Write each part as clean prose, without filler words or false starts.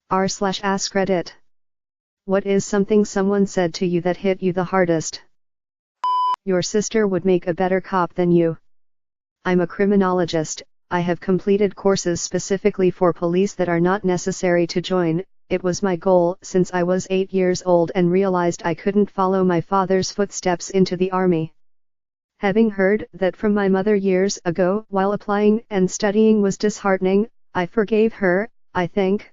r/AskReddit. What is something someone said to you that hit you the hardest? Your sister would make a better cop than you. I'm a criminologist. I have completed courses specifically for police that are not necessary to join. It was my goal since I was 8 years old and realized I couldn't follow my father's footsteps into the army. Having heard that from my mother years ago while applying and studying was disheartening, I forgave her, I think.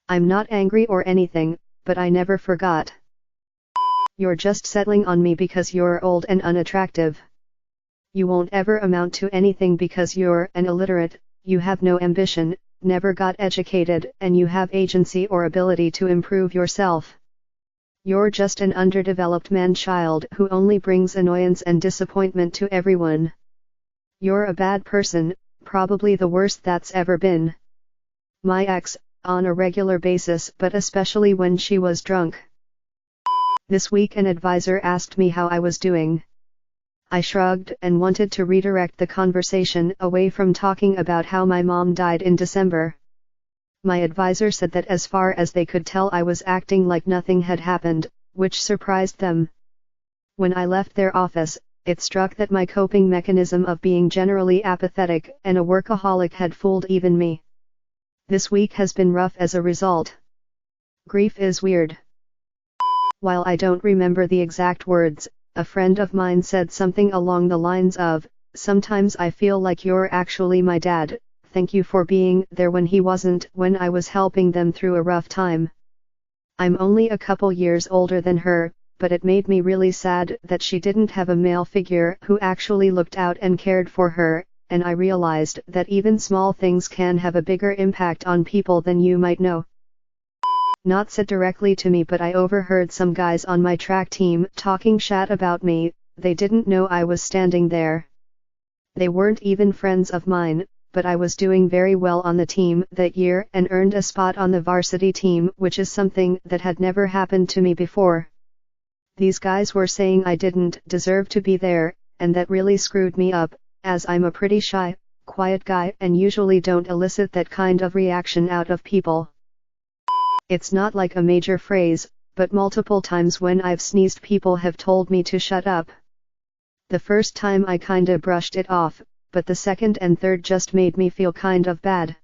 I'm not angry or anything, but I never forgot. You're just settling on me because you're old and unattractive. You won't ever amount to anything because you're an illiterate, you have no ambition, never got educated, and you have agency or ability to improve yourself. You're just an underdeveloped man-child who only brings annoyance and disappointment to everyone. You're a bad person, probably the worst that's ever been. My ex, on a regular basis but especially when she was drunk. This week an advisor asked me how I was doing. I shrugged and wanted to redirect the conversation away from talking about how my mom died in December. My advisor said that as far as they could tell I was acting like nothing had happened, which surprised them. When I left their office, it struck that my coping mechanism of being generally apathetic and a workaholic had fooled even me. This week has been rough as a result. Grief is weird. While I don't remember the exact words, a friend of mine said something along the lines of, "Sometimes I feel like you're actually my dad, thank you for being there when he wasn't, when I was helping them through a rough time." I'm only a couple years older than her, but it made me really sad that she didn't have a male figure who actually looked out and cared for her, and I realized that even small things can have a bigger impact on people than you might know. Not said directly to me, but I overheard some guys on my track team talking shat about me. They didn't know I was standing there. They weren't even friends of mine, but I was doing very well on the team that year and earned a spot on the varsity team, which is something that had never happened to me before. These guys were saying I didn't deserve to be there, and that really screwed me up, as I'm a pretty shy, quiet guy and usually don't elicit that kind of reaction out of people. It's not like a major phrase, but multiple times when I've sneezed people have told me to shut up. The first time I kinda brushed it off, but the second and third just made me feel kind of bad.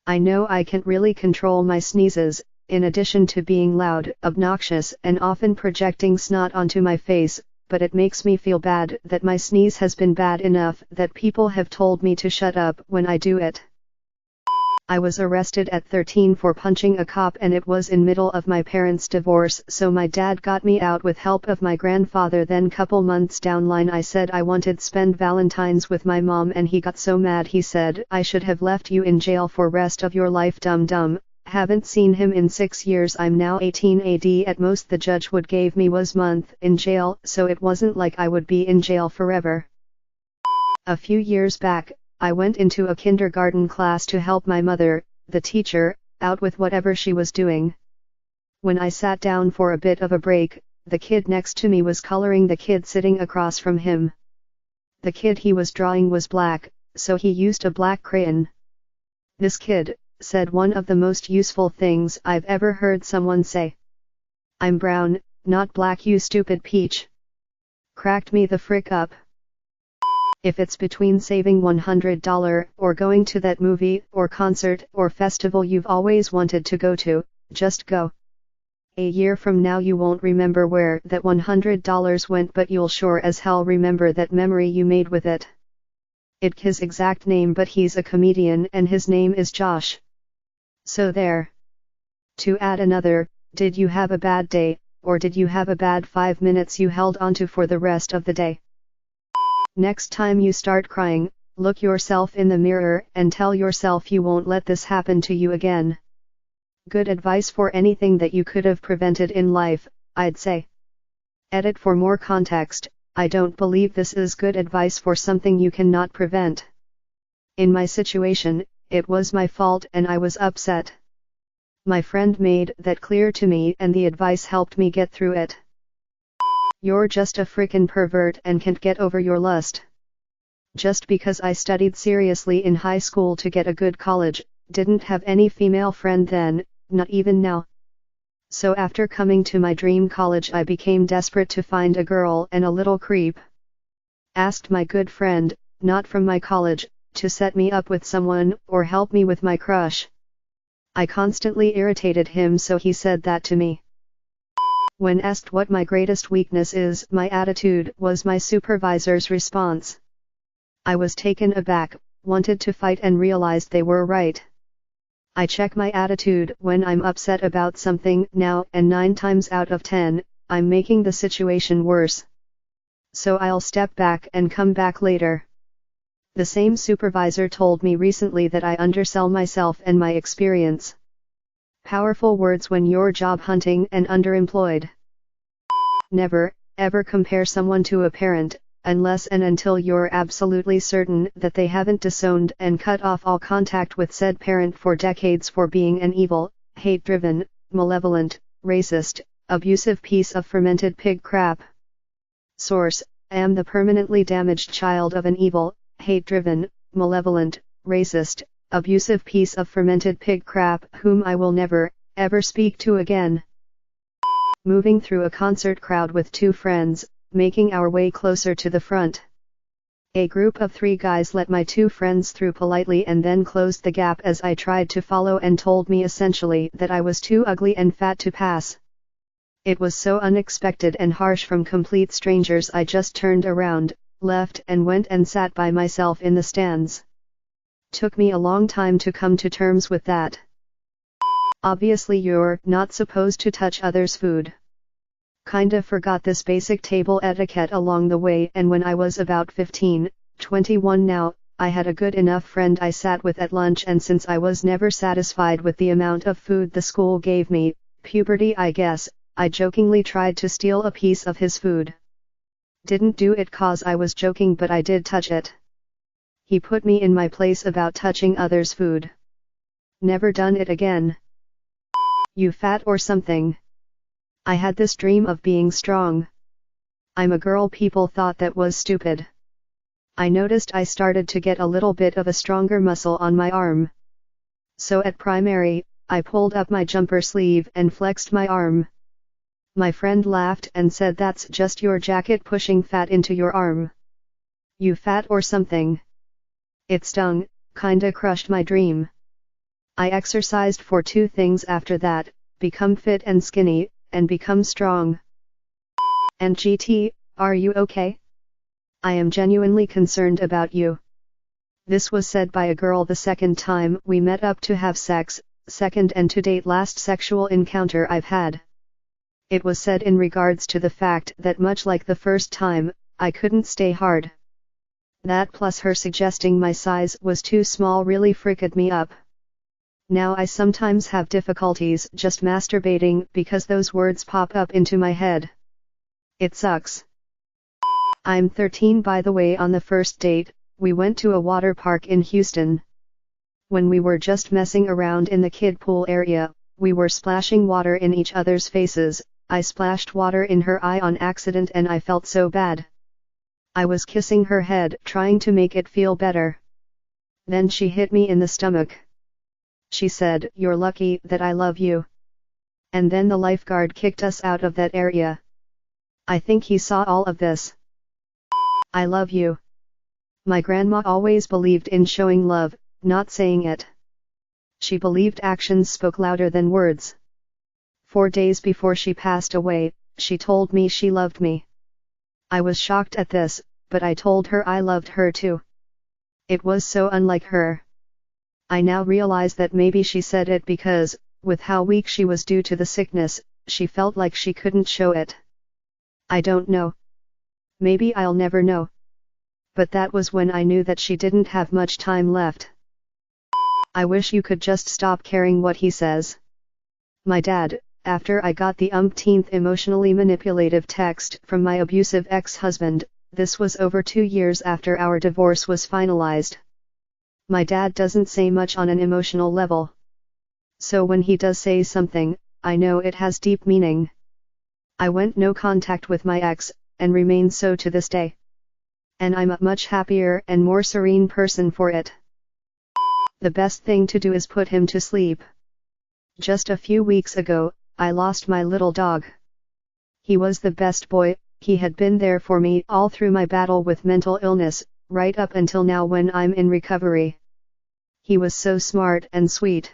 I know I can't really control my sneezes, in addition to being loud, obnoxious and often projecting snot onto my face, but it makes me feel bad that my sneeze has been bad enough that people have told me to shut up when I do it. I was arrested at 13 for punching a cop, and it was in middle of my parents' divorce, so my dad got me out with help of my grandfather. Then couple months down line I said I wanted spend Valentine's with my mom, and he got so mad he said, "I should have left you in jail for rest of your life, dum-dum." Haven't seen him in 6 years. I'm now 18 AD. At most the judge would gave me was month in jail, so it wasn't like I would be in jail forever. A few years back, I went into a kindergarten class to help my mother, the teacher, out with whatever she was doing. When I sat down for a bit of a break, the kid next to me was coloring the kid sitting across from him. The kid he was drawing was black, so he used a black crayon. This kid said one of the most useful things I've ever heard someone say. "I'm brown, not black, you stupid peach." Cracked me the frick up. If it's between saving $100 or going to that movie or concert or festival you've always wanted to go to, just go. A year from now you won't remember where that $100 went, but you'll sure as hell remember that memory you made with it. It's his exact name, but he's a comedian and his name is Josh. So there. To add another, did you have a bad day, or did you have a bad 5 minutes you held onto for the rest of the day? Next time you start crying, look yourself in the mirror and tell yourself you won't let this happen to you again. Good advice for anything that you could have prevented in life, I'd say. Edit for more context. I don't believe this is good advice for something you cannot prevent. In my situation, it was my fault and I was upset. My friend made that clear to me and the advice helped me get through it. You're just a frickin' pervert and can't get over your lust. Just because I studied seriously in high school to get a good college, didn't have any female friend then, not even now. So after coming to my dream college I became desperate to find a girl and a little creep. Asked my good friend, not from my college, to set me up with someone or help me with my crush. I constantly irritated him, so he said that to me. When asked what my greatest weakness is, my attitude was my supervisor's response. I was taken aback, wanted to fight and realized they were right. I check my attitude when I'm upset about something now, and 9 times out of 10, I'm making the situation worse. So I'll step back and come back later. The same supervisor told me recently that I undersell myself and my experience. Powerful words when you're job hunting and underemployed. Never, ever compare someone to a parent, unless and until you're absolutely certain that they haven't disowned and cut off all contact with said parent for decades for being an evil, hate-driven, malevolent, racist, abusive piece of fermented pig crap. Source: I am the permanently damaged child of an evil, hate-driven, malevolent, racist, abusive piece of fermented pig crap whom I will never, ever speak to again. Moving through a concert crowd with 2 friends, making our way closer to the front. A group of 3 guys let my 2 friends through politely and then closed the gap as I tried to follow and told me essentially that I was too ugly and fat to pass. It was so unexpected and harsh from complete strangers. I just turned around, left and went and sat by myself in the stands. Took me a long time to come to terms with that. Obviously you're not supposed to touch others' food. Kinda forgot this basic table etiquette along the way, and when I was about 15, 21 now, I had a good enough friend I sat with at lunch, and since I was never satisfied with the amount of food the school gave me, puberty I guess, I jokingly tried to steal a piece of his food. Didn't do it cause I was joking, but I did touch it. He put me in my place about touching others' food. Never done it again. You fat or something? I had this dream of being strong. I'm a girl. People thought that was stupid. I noticed I started to get a little bit of a stronger muscle on my arm. So at primary, I pulled up my jumper sleeve and flexed my arm. My friend laughed and said, "That's just your jacket pushing fat into your arm. You fat or something." It stung, kinda crushed my dream. I exercised for 2 things after that: become fit and skinny, and become strong. And GT, are you okay? I am genuinely concerned about you. This was said by a girl the second time we met up to have sex, second and to date last sexual encounter I've had. It was said in regards to the fact that much like the first time, I couldn't stay hard. That plus her suggesting my size was too small really fricked me up. Now I sometimes have difficulties just masturbating because those words pop up into my head. It sucks. I'm 13 by the way. On the first date, we went to a water park in Houston. When we were just messing around in the kid pool area, we were splashing water in each other's faces. I splashed water in her eye on accident and I felt so bad. I was kissing her head trying to make it feel better. Then she hit me in the stomach. She said, "You're lucky that I love you." And then the lifeguard kicked us out of that area. I think he saw all of this. I love you. My grandma always believed in showing love, not saying it. She believed actions spoke louder than words. 4 days before she passed away, she told me she loved me. I was shocked at this, but I told her I loved her too. It was so unlike her. I now realize that maybe she said it because, with how weak she was due to the sickness, she felt like she couldn't show it. I don't know. Maybe I'll never know. But that was when I knew that she didn't have much time left. I wish you could just stop caring what he says. My dad, after I got the umpteenth emotionally manipulative text from my abusive ex-husband, this was over 2 years after our divorce was finalized. My dad doesn't say much on an emotional level. So when he does say something, I know it has deep meaning. I went no contact with my ex, and remain so to this day. And I'm a much happier and more serene person for it. The best thing to do is put him to sleep. Just a few weeks ago, I lost my little dog. He was the best boy, he had been there for me all through my battle with mental illness, right up until now when I'm in recovery. He was so smart and sweet.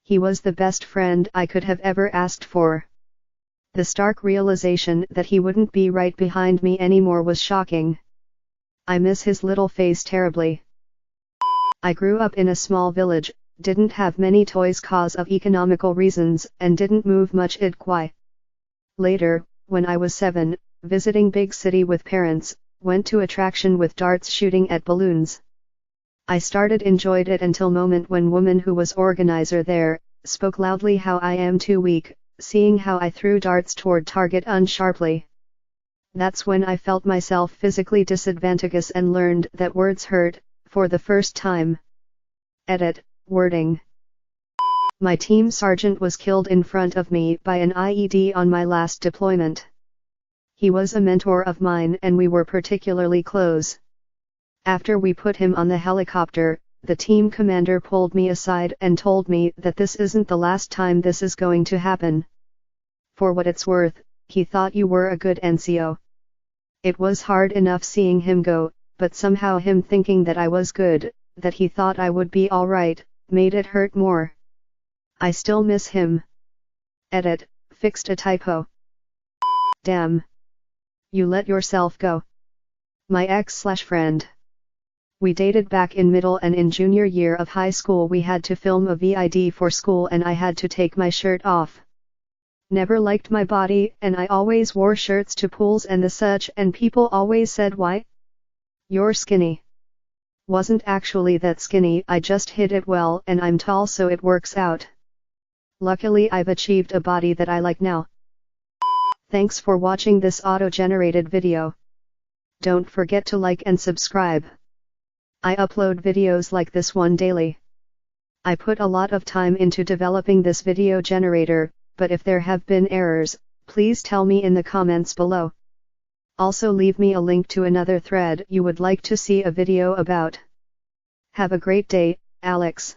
He was the best friend I could have ever asked for. The stark realization that he wouldn't be right behind me anymore was shocking. I miss his little face terribly. I grew up in a small village, didn't have many toys cause of economical reasons, and didn't move much idquai. Later, when I was 7, visiting big city with parents, went to attraction with darts shooting at balloons. I started enjoyed it until moment when woman who was organizer there, spoke loudly how I am too weak, seeing how I threw darts toward target unsharply. That's when I felt myself physically disadvantageous and learned that words hurt, for the first time. Edit, wording. My team sergeant was killed in front of me by an IED on my last deployment. He was a mentor of mine and we were particularly close. After we put him on the helicopter, the team commander pulled me aside and told me that this isn't the last time this is going to happen. For what it's worth, he thought you were a good NCO. It was hard enough seeing him go, but somehow him thinking that I was good, that he thought I would be alright, made it hurt more. I still miss him. Edit, fixed a typo. Damn. You let yourself go. My ex/friend. We dated back in middle and in junior year of high school we had to film a VID for school and I had to take my shirt off. Never liked my body and I always wore shirts to pools and the such and people always said why? You're skinny. Wasn't actually that skinny, I just hid it well and I'm tall so it works out. Luckily I've achieved a body that I like now. Thanks for watching this auto-generated video. Don't forget to like and subscribe. I upload videos like this one daily. I put a lot of time into developing this video generator, but if there have been errors, please tell me in the comments below. Also leave me a link to another thread you would like to see a video about. Have a great day, Alex.